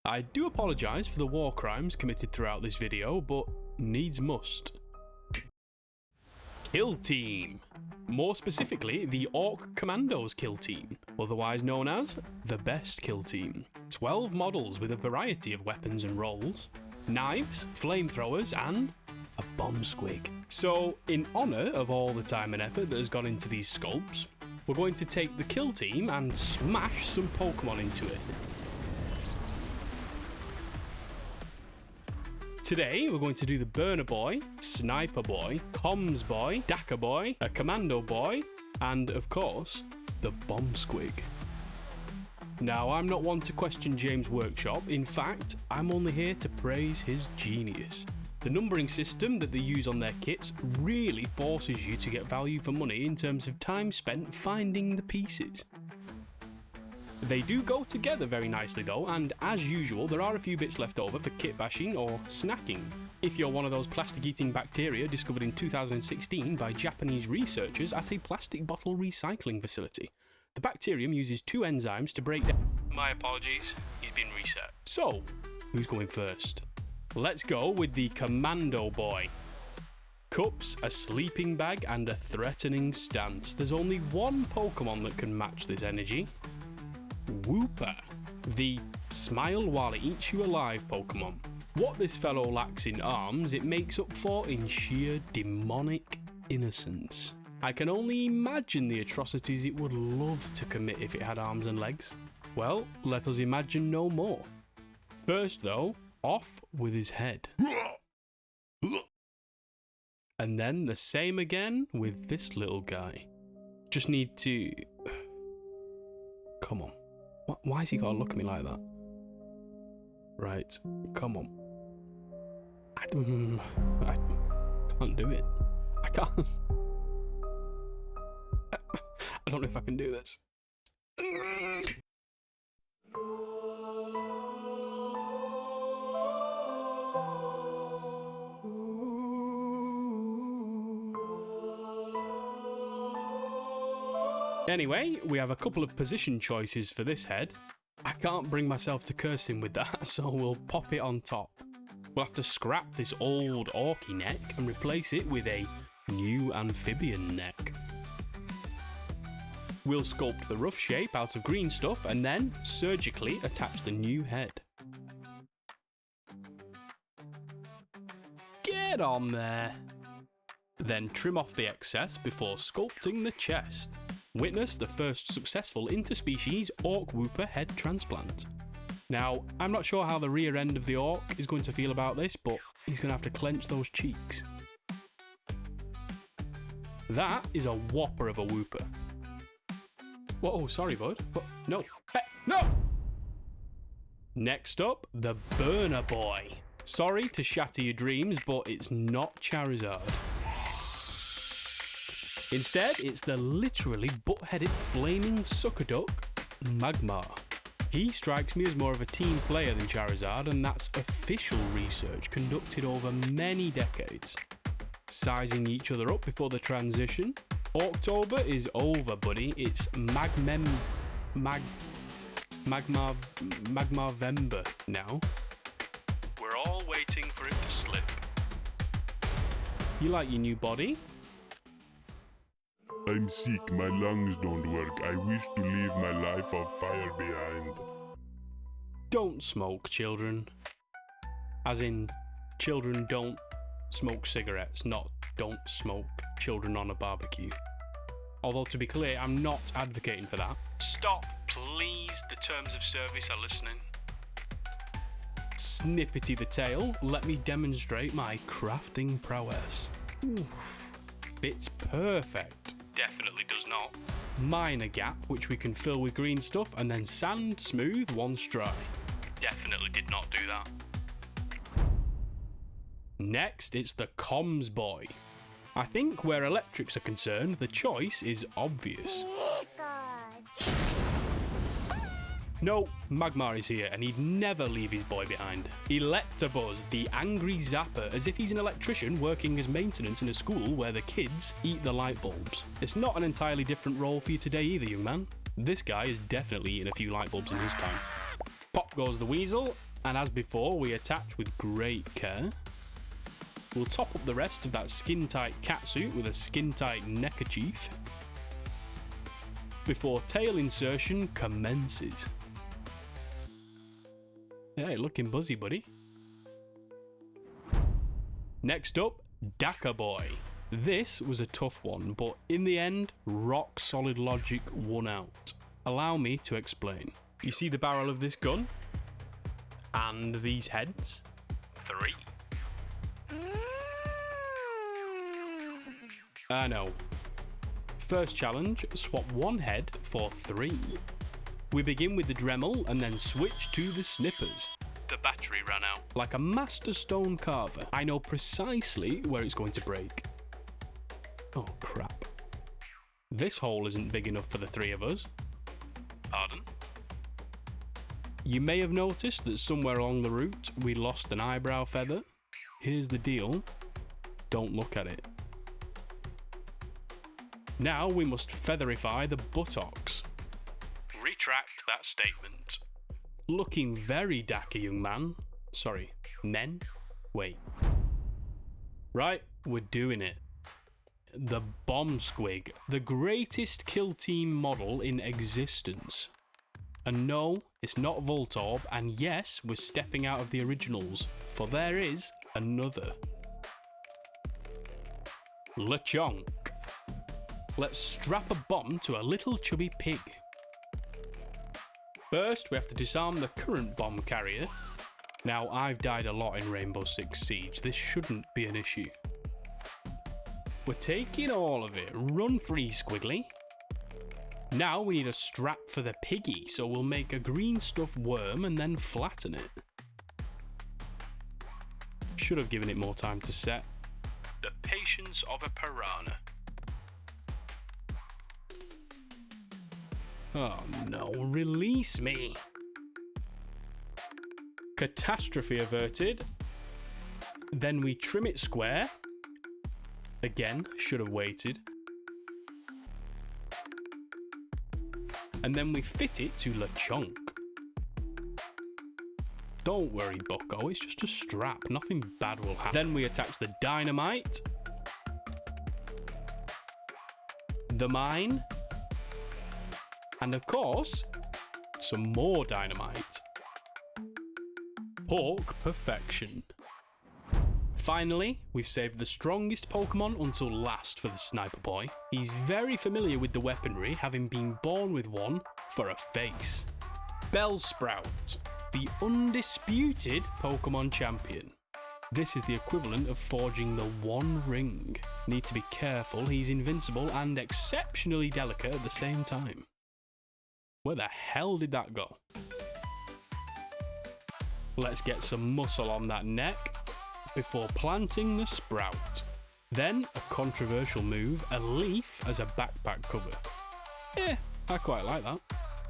I do apologise for the war crimes committed throughout this video, but needs must. Kill Team. More specifically, the Orc Commandos Kill Team, otherwise known as the best kill team. 12 models with a variety of weapons and roles, knives, flamethrowers, and a bomb squig. So, in honour of all the time and effort that has gone into these sculpts, we're going to take the kill team and smash some Pokemon into it. Today, we're going to do the Burna Boy, Snipa Boy, Comms Boy, Dakka Boy, a Kommando Boy, and, of course, the Bomb Squig. Now, I'm not one to question James' workshop. In fact, I'm only here to praise his genius. The numbering system that they use on their kits really forces you to get value for money in terms of time spent finding the pieces. They do go together very nicely though, and as usual, there are a few bits left over for kit bashing or snacking. If you're one of those plastic-eating bacteria discovered in 2016 by Japanese researchers at a plastic bottle recycling facility. The bacterium uses 2 enzymes to break down... My apologies, he's been reset. So, who's going first? Let's go with the Kommando Boy. Cups, a sleeping bag, and a threatening stance. There's only one Pokemon that can match this energy. Wooper, the smile while it eats you alive Pokemon. What this fellow lacks in arms, it makes up for in sheer demonic innocence. I can only imagine the atrocities it would love to commit if it had arms and legs. Well, let us imagine no more. First though, off with his head. And then the same again with this little guy. Just need to... Come on. Why has he got to look at me like that? Right, come on. I can't do it. I can't. I don't know if I can do this. Anyway, we have a couple of position choices for this head. I can't bring myself to curse him with that, so we'll pop it on top. We'll have to scrap this old orky neck and replace it with a new amphibian neck. We'll sculpt the rough shape out of green stuff and then surgically attach the new head. Get on there! Then trim off the excess before sculpting the chest. Witness the first successful interspecies Orc Wooper head transplant. Now, I'm not sure how the rear end of the Orc is going to feel about this, but he's going to have to clench those cheeks. That is a whopper of a Wooper. Whoa, sorry bud. What? No. Hey, no! Next up, the Burna Boy. Sorry to shatter your dreams, but it's not Charizard. Instead, it's the literally butt-headed flaming sucker duck, Magmar. He strikes me as more of a team player than Charizard, and that's official research conducted over many decades. Sizing each other up before the transition. October is over, buddy. It's Magmar-Vember now. We're all waiting for it to slip. You like your new body? I'm sick, my lungs don't work. I wish to leave my life of fire behind. Don't smoke, children. As in, children don't smoke cigarettes, not don't smoke children on a barbecue. Although, to be clear, I'm not advocating for that. Stop, please. The terms of service are listening. Snippety the tail, let me demonstrate my crafting prowess. Oof. Fits perfect. Definitely does not. Minor gap, which we can fill with green stuff, and then sand smooth once dry. Definitely did not do that. Next, it's the Comms Boy. I think where electrics are concerned, the choice is obvious. No, Magmar is here, and he'd never leave his boy behind. Electabuzz, the angry zapper, as if he's an electrician working as maintenance in a school where the kids eat the light bulbs. It's not an entirely different role for you today either, young man. This guy is definitely eating a few light bulbs in his time. Pop goes the weasel, And as before, we attach with great care. We'll top up the rest of that skin-tight catsuit with a skin-tight neckerchief before tail insertion commences. Hey, looking buzzy, buddy. Next up, Dakka Boy. This was a tough one, but in the end, rock solid logic won out. Allow me to explain. You see the barrel of this gun? And these heads? 3. I know. First challenge, swap one head for 3. We begin with the Dremel and then switch to the snippers. The battery ran out. Like a master stone carver, I know precisely where it's going to break. Oh crap. This hole isn't big enough for the 3 of us. Pardon? You may have noticed that somewhere along the route we lost an eyebrow feather. Here's the deal. Don't look at it. Now we must featherify the buttocks. Retract that statement. Looking very Dakka, young man. Sorry, men? Wait. Right, we're doing it. The Bomb Squig, the greatest kill team model in existence. And no, it's not Voltorb, and yes, we're stepping out of the originals, for there is another. LeChonk. Let's strap a bomb to a little chubby pig. First, we have to disarm the current bomb carrier. Now, I've died a lot in Rainbow Six Siege, this shouldn't be an issue. We're taking all of it, run free, Squiggly. Now we need a strap for the piggy, so we'll make a green stuff worm and then flatten it. Should have given it more time to set. The patience of a piranha. Oh no, release me. Catastrophe averted. Then we trim it square. Again, should have waited. And then we fit it to LeChonk. Don't worry, bucko, it's just a strap, nothing bad will happen. Then we attach the dynamite, the mine, and of course, some more dynamite. Pork perfection. Finally, we've saved the strongest Pokemon until last for the Snipa Boy. He's very familiar with the weaponry, having been born with one for a face. Bellsprout, the undisputed Pokemon champion. This is the equivalent of forging the One Ring. Need to be careful, he's invincible and exceptionally delicate at the same time. Where the hell did that go? Let's get some muscle on that neck before planting the sprout. Then, a controversial move, a leaf as a backpack cover. Yeah, I quite like that.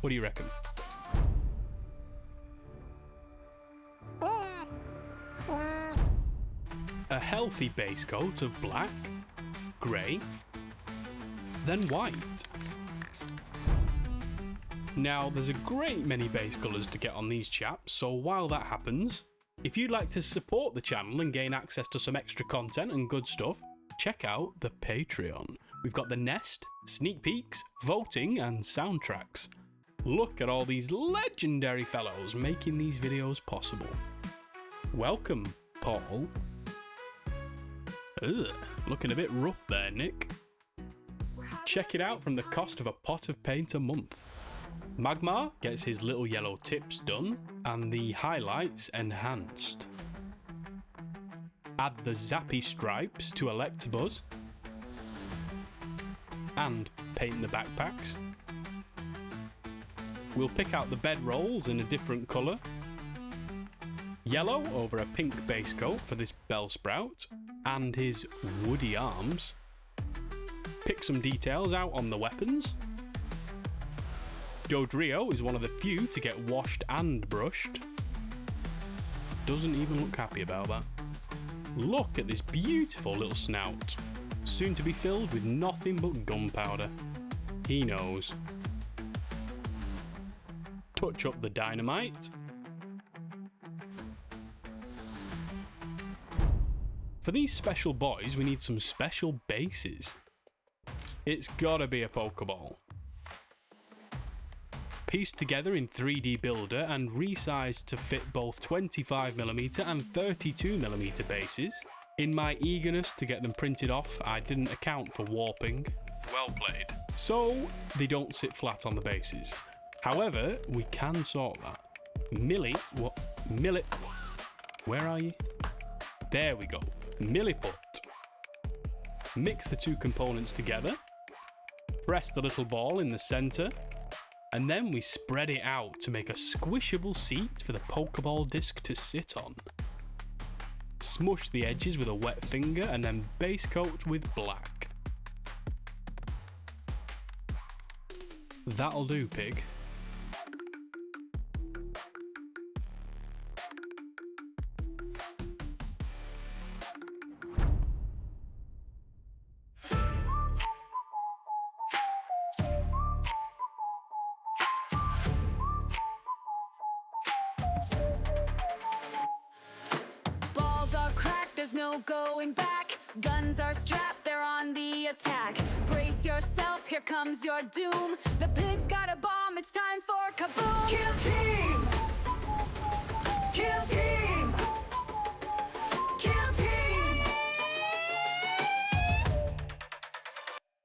What do you reckon? A healthy base coat of black, grey, then white. Now, there's a great many base colours to get on these chaps, so while that happens, if you'd like to support the channel and gain access to some extra content and good stuff, check out the Patreon. We've got the nest, sneak peeks, voting and soundtracks. Look at all these legendary fellows making these videos possible. Welcome, Paul. Ugh, looking a bit rough there, Nick. Check it out from the cost of a pot of paint a month. Magmar gets his little yellow tips done and the highlights enhanced. Add the zappy stripes to Electabuzz and paint the backpacks. We'll pick out the bedrolls in a different colour. Yellow over a pink base coat for this Bellsprout and his woody arms. Pick some details out on the weapons. Dodrio is one of the few to get washed and brushed. Doesn't even look happy about that. Look at this beautiful little snout, soon to be filled with nothing but gunpowder. He knows. Touch up the dynamite. For these special boys, we need some special bases. It's gotta be a Pokeball. Pieced together in 3D Builder and resized to fit both 25mm and 32mm bases. In my eagerness to get them printed off, I didn't account for warping. Well played. So, they don't sit flat on the bases. However, we can sort that. Millet. Where are you? There we go. Milliput. Mix the two components together. Press the little ball in the center. And then we spread it out to make a squishable seat for the Pokeball disc to sit on. Smush the edges with a wet finger and then base coat with black. That'll do, pig. There's no going back. Guns are strapped, they're on the attack. Brace yourself, here comes your doom. The pig's got a bomb, it's time for kaboom. Kill team! Kill team! Kill team!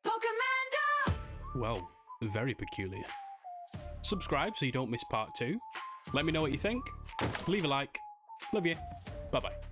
Pokemandos! Well, very peculiar. Subscribe so you don't miss part 2. Let me know what you think. Leave a like. Love you. Bye bye.